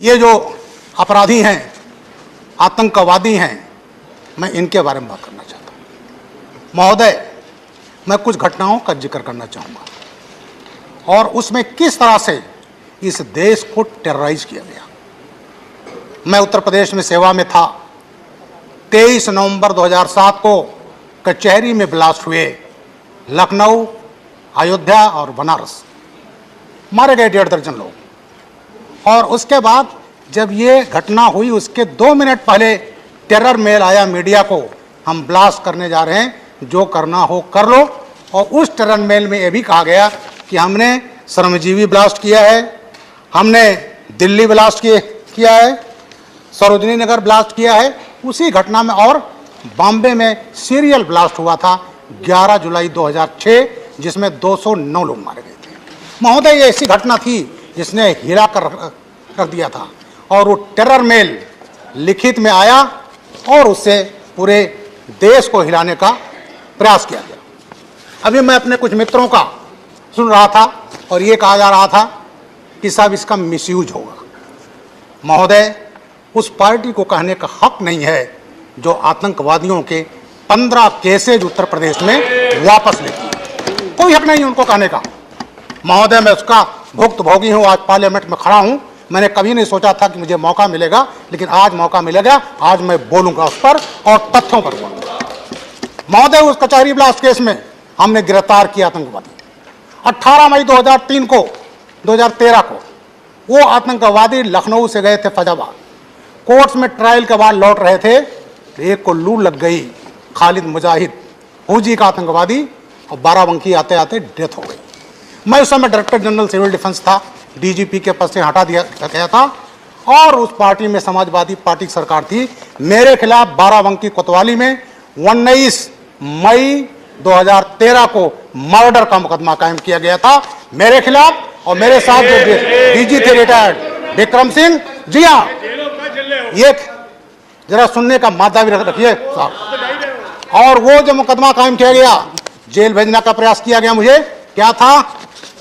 ये जो अपराधी हैं, आतंकवादी हैं, मैं इनके बारे में बात करना चाहता हूँ। महोदय, मैं कुछ घटनाओं का जिक्र करना चाहूँगा और उसमें किस तरह से इस देश को टेरराइज किया गया। मैं उत्तर प्रदेश में सेवा में था। 23 नवंबर 2007 को कचहरी में ब्लास्ट हुए। लखनऊ, अयोध्या और बनारस मारे गए 1.5 दर्जन लोग। और उसके बाद जब ये घटना हुई उसके 2 मिनट पहले टेरर मेल आया मीडिया को, हम ब्लास्ट करने जा रहे हैं, जो करना हो कर लो। और उस टेरर मेल में ये भी कहा गया कि हमने श्रमजीवी ब्लास्ट किया है, हमने दिल्ली ब्लास्ट किया है, सरोजनी नगर ब्लास्ट किया है। उसी घटना में और बॉम्बे में सीरियल ब्लास्ट हुआ था 11 जुलाई 2006, जिसमें 209 लोग मारे गए थे। महोदय, ये ऐसी घटना थी जिसने हिला कर दिया था और वो टेरर मेल लिखित में आया और उससे पूरे देश को हिलाने का प्रयास किया गया। अभी मैं अपने कुछ मित्रों का सुन रहा था और ये कहा जा रहा था कि साहब इसका मिसयूज होगा। महोदय, उस पार्टी को कहने का हक नहीं है जो आतंकवादियों के 15 केसेज उत्तर प्रदेश में वापस लेती है। कोई हक नहीं है उनको कहने का। महोदय, मैं उसका भुक्तभोगी हूँ। आज पार्लियामेंट में खड़ा हूँ। मैंने कभी नहीं सोचा था कि मुझे मौका मिलेगा, लेकिन आज मौका मिलेगा। आज मैं बोलूँगा उस पर और तथ्यों पर बोलूँगा। महोदय, उस कचहरी ब्लास्ट केस में हमने गिरफ्तार किया आतंकवादी। 18 मई 2013 को वो आतंकवादी लखनऊ से गए थे फैजाबाद। कोर्ट्स में ट्रायल के बाद लौट रहे थे, एक को लू लग गई। खालिद मुजाहिद फौजी का आतंकवादी, और बाराबंकी आते आते डेथ हो गई। मैं उस समय डायरेक्टर जनरल सिविल डिफेंस था, डीजीपी के पद से हटा दिया गया था और उस पार्टी में समाजवादी पार्टी की सरकार थी। मेरे खिलाफ बाराबंकी कोतवाली में 19 मई 2013 को मर्डर का मुकदमा कायम किया गया था मेरे खिलाफ। और मेरे साथ जो डीजी थे रिटायर्ड विक्रम सिंह, जी हाँ, ये जरा सुनने का मादा भी रखिए साहब। और वो जो मुकदमा कायम किया गया, जेल भेजने का प्रयास किया गया। मुझे क्या था,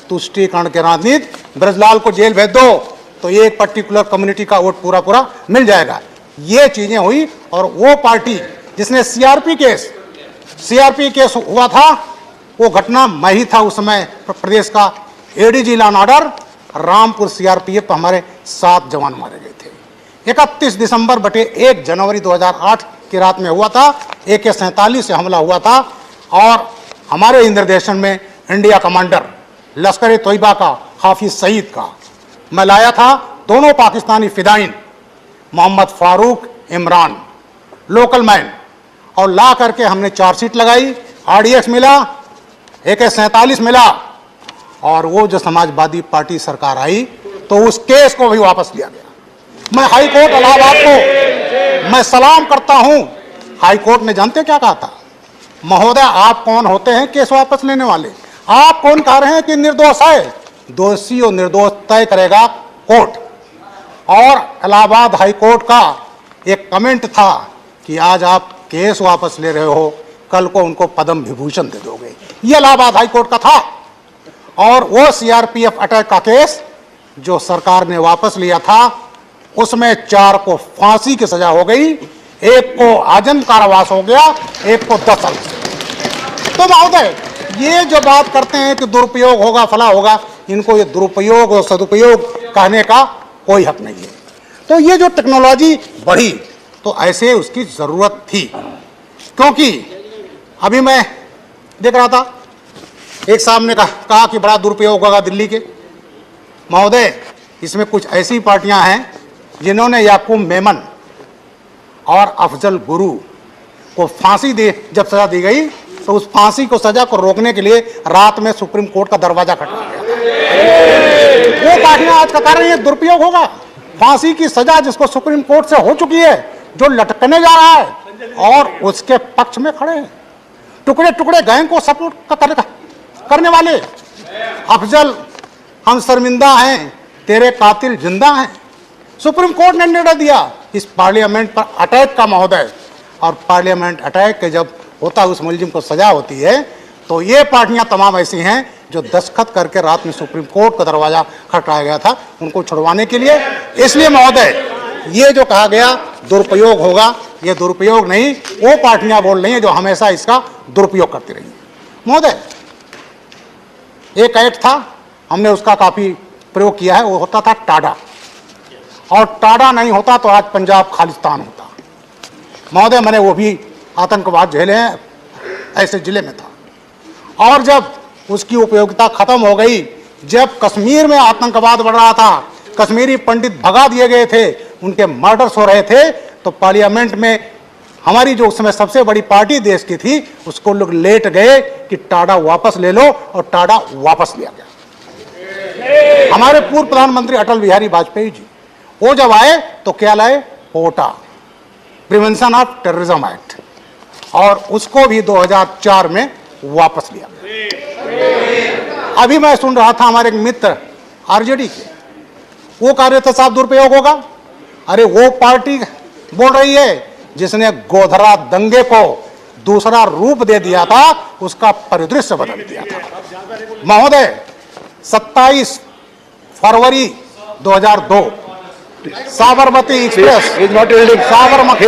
तुष्टीकरण के राजनीति, ब्रजलाल को जेल भेज दो तो ये एक पर्टिकुलर कम्युनिटी का वोट पूरा मिल जाएगा। ये चीजें हुई और वो पार्टी जिसने सीआरपी केस हुआ था, वो घटना मैं ही था उस समय प्रदेश का ADG law and order. Rampur CRPF पर हमारे 7 जवान मारे गए थे। 31 दिसंबर बटे 1 जनवरी 2008 की रात में हुआ था। AK-47 से हमला हुआ था और हमारे ही निर्देशन में इंडिया कमांडर लश्कर-ए-तोयबा का हाफिज सईद का मैं लाया था। दोनों पाकिस्तानी फिदाइन, मोहम्मद फारूक, इमरान, लोकल मैन, और ला करके हमने चार्जशीट लगाई। RDX मिला, AK-47 मिला और वो जो समाजवादी पार्टी सरकार आई तो उस केस को भी वापस लिया गया। मैं हाई कोर्ट इलाहाबाद को मैं सलाम करता हूं। हाई कोर्ट ने जानते क्या कहा था, महोदय आप कौन होते हैं केस वापस लेने वाले? आप कौन कह रहे हैं कि निर्दोष है? दोषी और निर्दोष तय करेगा कोर्ट। और इलाहाबाद हाई कोर्ट का एक कमेंट था कि आज आप केस वापस ले रहे हो, कल को उनको पद्म विभूषण दे दोगे। ये इलाहाबाद हाई कोर्ट का था। और वो सीआरपीएफ अटैक का केस जो सरकार ने वापस लिया था, उसमें 4 को फांसी की सजा हो गई, 1 को आजीवन कारावास हो गया, 1 को 10 साल। तो महोदय, ये जो बात करते हैं कि दुरुपयोग होगा, फला होगा, इनको ये दुरुपयोग और सदुपयोग कहने का कोई हक नहीं है। तो ये जो टेक्नोलॉजी बढ़ी तो ऐसे उसकी जरूरत थी, क्योंकि अभी मैं देख रहा था एक साहब ने कहा कि बड़ा दुरुपयोग होगा दिल्ली के। महोदय, इसमें कुछ ऐसी पार्टियां हैं जिन्होंने याकूब मेमन और अफजल गुरु को फांसी जब सजा दी गई तो उस फांसी को सजा को रोकने के लिए रात में सुप्रीम कोर्ट का दरवाजा खटखटाया गया। वो पार्टियां आज का कारण ये दुरुपयोग होगा। फांसी की सजा जिसको सुप्रीम कोर्ट से हो चुकी है, जो लटकने जा रहा है और उसके पक्ष में खड़े हैं टुकड़े टुकड़े गैंग को सपोर्ट करने वाले। अफजल, हम शर्मिंदा हैं, तेरे कातिल जिंदा हैं। सुप्रीम कोर्ट ने निर्णय दिया इस पार्लियामेंट पर अटैक का महोदय। और पार्लियामेंट अटैक के जब होता है उस मुलजिम को सजा होती है, तो ये पार्टियां तमाम ऐसी हैं जो दस्तखत करके रात में सुप्रीम कोर्ट का दरवाजा खटखटाया गया था, उनको छुड़वाने के लिए। इसलिए महोदय, ये जो कहा गया दुरुपयोग होगा, ये दुरुपयोग नहीं, वो पार्टियां बोल रही हैं जो हमेशा इसका दुरुपयोग करती रही। महोदय, एक एक्ट था, हमने उसका काफी प्रयोग किया है, वो होता था टाडा, और टाडा नहीं होता तो आज पंजाब खालिस्तान होता। महोदय, मैंने वो भी आतंकवाद झेले हैं, ऐसे जिले में था। और जब उसकी उपयोगिता खत्म हो गई, जब कश्मीर में आतंकवाद बढ़ रहा था, कश्मीरी पंडित भगा दिए गए थे, उनके मर्डर्स हो रहे थे, तो पार्लियामेंट में हमारी जो उस समय सबसे बड़ी पार्टी देश की थी, उसको लोग लेट गए कि टाडा वापस ले लो, और टाडा वापस लिया गया। हमारे पूर्व प्रधानमंत्री अटल बिहारी वाजपेयी जी, वो जब आए तो क्या लाए? पोटा, प्रिवेंशन ऑफ टेररिज्म एक्ट, और उसको भी 2004 में वापस लिया गया। अभी मैं सुन रहा था हमारे एक मित्र आरजेडी के, वो कह रहे थे साहब दुरुपयोग होगा। अरे वो पार्टी बोल रही है जिसने गोधरा दंगे को दूसरा रूप दे दिया था, उसका परिदृश्य बदल दिया था। महोदय, 27 फरवरी 2002 साबरमती एक्सप्रेस, साबरमती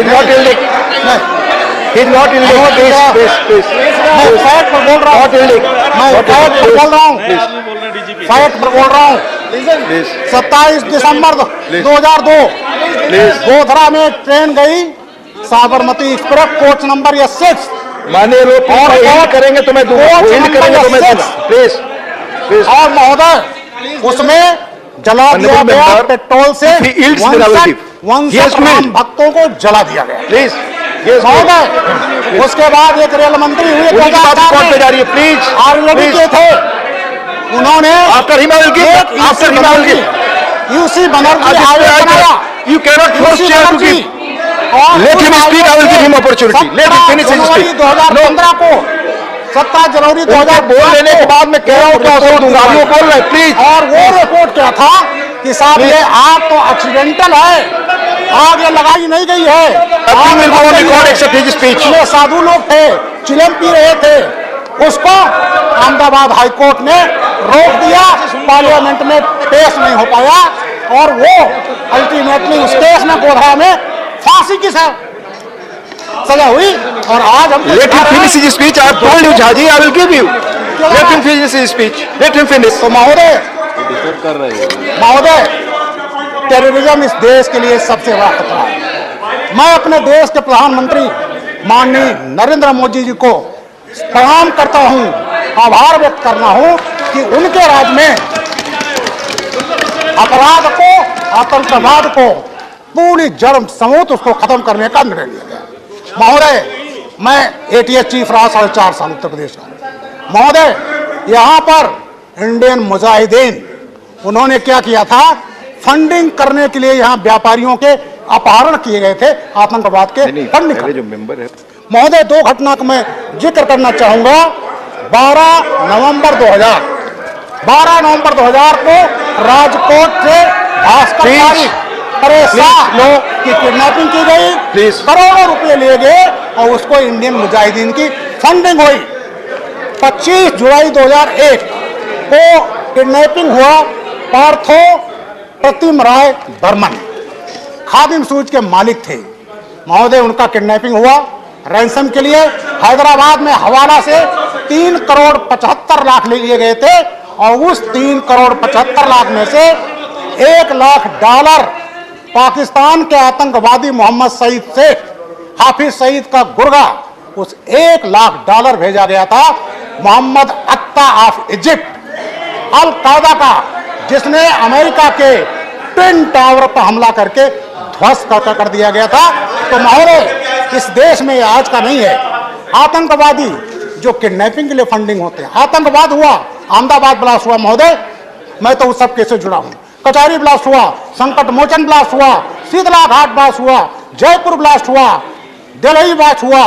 फैक्ट पर बोल रहा हूँ, मैं फैक्ट पर बोल रहा हूँ, फैक्ट पर बोल रहा हूँ। 27 दिसंबर 2002 गोधरा में ट्रेन गई, साबरमती एक्सप्रेस, कोच नंबर 6। माननीय लोग और करेंगे तो मैं प्लीज। और महोदय, उसमें जला दिया गया पेट्रोल से 1 राम भक्तों को जला दिया गया। प्लीज महोदय, उसके बाद एक रेल मंत्री हुए, प्लीज आरजेडी के थे, उन्होंने after Himalaya UC Banerjee highway बनाया। You can not force chair to give, let him speak, I will give him opportunity, let him finish his speech। 2015 को 17 जनवरी 2000 बोल लेने के बाद मैं कह रहा हूँ क्या दूंगा, वो बोल रहे प्लीज। और वो रिपोर्ट क्या था कि साहब ये आग तो एक्सीडेंटल है, आग ये लगाई नहीं गई है। साधु लोग थे, चिलम पी रहे थे, उसको अहमदाबाद हाईकोर्ट ने रोक दिया, पार्लियामेंट में पेश नहीं हो पाया, और वो अल्टीमेटली उस केस में गोधरा में फांसी की सजा हुई। और आज हम let him finish his speech, I have told you Jhaji, I will give you, let him finish his speech, let him finish। तो महोदय, टेररिज्म इस देश के लिए सबसे बड़ा खतरा है। मैं अपने देश के प्रधानमंत्री माननीय नरेंद्र मोदी जी को प्रणाम करता हूं, आभार व्यक्त करना हूं कि उनके राज में अपराध को, आतंकवाद को पूरी जड़ समूत उसको खत्म करने का निर्णय लिया गया। महोदय, मैं एटीएस चीफ रहा 4.5 साल उत्तर प्रदेश का। महोदय, यहाँ पर इंडियन मुजाहिदीन, उन्होंने क्या किया था, फंडिंग करने के लिए यहाँ व्यापारियों के अपहरण किए गए थे, आतंकवाद के फंडिंग। जो मेंबर है महोदय, 2 घटना का मैं जिक्र करना चाहूंगा। 12 नवंबर 2000 को राजकोट से भास्कर लोग की किडनैपिंग की गई, करोड़ों रुपए लिए गए, और उसको इंडियन मुजाहिदीन की फंडिंग हुई। 25 जुलाई 2001 को किडनैपिंग हुआ पार्थो प्रतिम राय बर्मन, खादिम सूज के मालिक थे। महोदय, उनका किडनैपिंग हुआ रैंसम के लिए। हैदराबाद में हवाला से 3 करोड़ 75 लाख ले लिए गए थे, और उस 3 करोड़ 75 लाख में से $1 लाख पाकिस्तान के आतंकवादी मोहम्मद सईद शेख, हाफिज सईद का गुर्गा, उस $1 लाख भेजा गया था मोहम्मद अत्ता ऑफ इजिप्ट, अल कायदा का, जिसने अमेरिका के ट्विन टावर पर हमला करके ध्वस्त कर दिया गया था। तो महोदय, इस देश में आज का नहीं है। आतंकवादी जो किडनैपिंग के लिए फंडिंग होते हैं, आतंकवाद हुआ, अहमदाबाद ब्लास्ट हुआ महोदय, मैं तो उस सब केस से जुड़ा हूं। कचहरी ब्लास्ट हुआ, संकट मोचन ब्लास्ट हुआ, शीतला घाट ब्लास्ट हुआ, जयपुर ब्लास्ट हुआ, दिल्ली ब्लास्ट हुआ,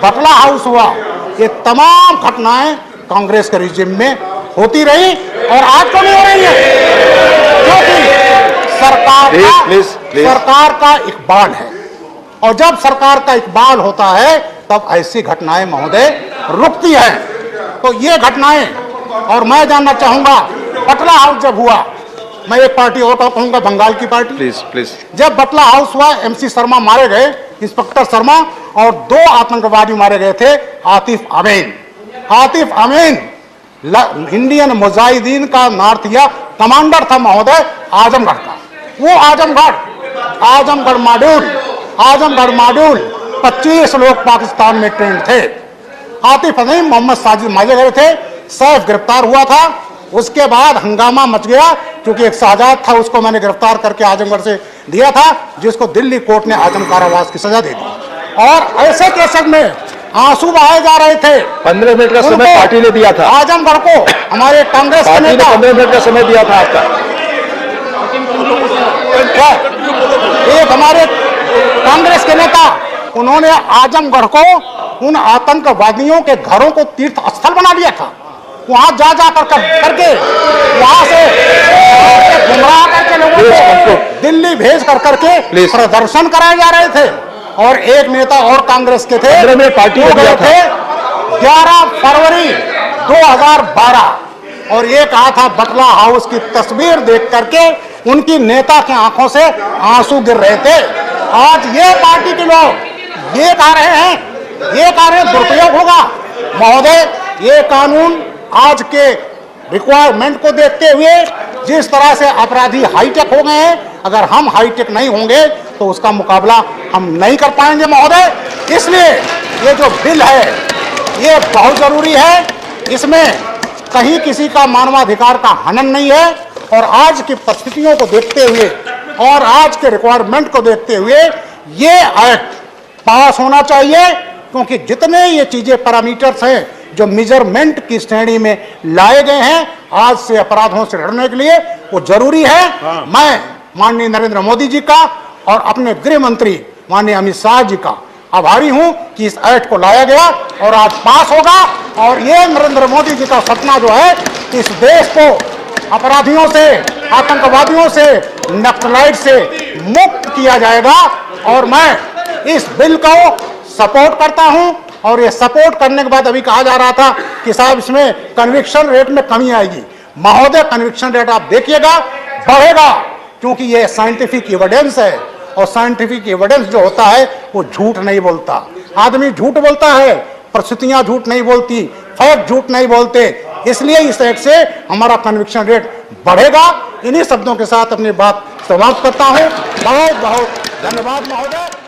बटला हाउस हुआ। ये तमाम घटनाएं कांग्रेस के रिजिम में होती रही, और आज तो नहीं हो रही है, क्योंकि सरकार का इकबाल है, और जब सरकार का इकबाल होता है तब ऐसी घटनाएं महोदय रुकती हैं। तो ये घटनाएं और मैं जानना चाहूंगा, बटला हाउस जब हुआ, मैं एक पार्टी और कहूंगा, बंगाल की पार्टी, प्लीज। जब बटला हाउस हुआ, MC शर्मा मारे गए, इंस्पेक्टर शर्मा, और 2 आतंकवादी मारे गए थे, आतिफ अमीन इंडियन मुजाहिदीन का नॉर्थ इंडिया कमांडर था महोदय, आजमगढ़ का। वो आजमगढ़ मॉड्यूल 25 लोग पाकिस्तान में ट्रेंड थे। आतिफ अमीन, मोहम्मद साजिद मारे गए थे, सैफ गिरफ्तार हुआ था। उसके बाद हंगामा मच गया, क्योंकि एक शहजाद था, उसको मैंने गिरफ्तार करके आजमगढ़ से दिया था, जिसको दिल्ली कोर्ट ने आजम कारावास की सजा दे दी। और ऐसे केसक में आंसू बहाए जा रहे थे। 15 मिनट का समय पार्टी ने दिया था आजमगढ़ को, हमारे कांग्रेस के नेता 15 मिनट का समय दिया था आपका। एक हमारे कांग्रेस के नेता, उन्होंने आजमगढ़ को उन आतंकवादियों के घरों को तीर्थ स्थल बना दिया था। वहां जा करके वहां से गुमराह करके लोगों को दिल्ली भेज करके प्रदर्शन कराए जा रहे थे। और एक नेता और कांग्रेस के थे, पार्टी हो गए थे 11 फरवरी 2012, और ये कहा था, बटला हाउस की तस्वीर देख करके उनकी नेता की आंखों से आंसू गिर रहे थे। आज ये पार्टी के लोग ये कह रहे हैं दुरुपयोग होगा। महोदय, ये कानून आज के रिक्वायरमेंट को देखते हुए जिस तरह से अपराधी हाईटेक हो गए हैं, अगर हम हाईटेक नहीं होंगे तो उसका मुकाबला हम नहीं कर पाएंगे महोदय। इसलिए ये जो बिल है ये बहुत जरूरी है। इसमें कहीं किसी का मानवाधिकार का हनन नहीं है, और आज की परिस्थितियों को देखते हुए और आज के रिक्वायरमेंट को देखते हुए ये एक्ट पास होना चाहिए, क्योंकि जितने ये चीजें पैरामीटर्स हैं जो मेजरमेंट की श्रेणी में लाए गए हैं आज से अपराधों से लड़ने के लिए, वो जरूरी है। मैं माननीय नरेंद्र मोदी जी का और अपने गृह मंत्री माननीय अमित शाह जी का आभारी हूं कि इस एक्ट को लाया गया और आज पास होगा। और ये नरेंद्र मोदी जी का सपना जो है, इस देश को अपराधियों से, आतंकवादियों से, नक्सलाइट से मुक्त किया जाएगा। और मैं इस बिल को सपोर्ट करता हूं। और ये सपोर्ट करने के बाद अभी कहा जा रहा था कि साहब इसमें कन्विक्शन रेट में कमी आएगी। महोदय, कन्विक्शन रेट आप देखिएगा बढ़ेगा, क्योंकि ये साइंटिफिक एविडेंस है, और साइंटिफिक एविडेंस जो होता है वो झूठ नहीं बोलता। आदमी झूठ बोलता है, परिस्थितियां झूठ नहीं बोलती, फैक्ट झूठ नहीं बोलते। इसलिए इस एक्ट से हमारा कन्विक्शन रेट बढ़ेगा। इन्हीं शब्दों के साथ अपनी बात समाप्त करता हूं। बहुत बहुत धन्यवाद महोदय।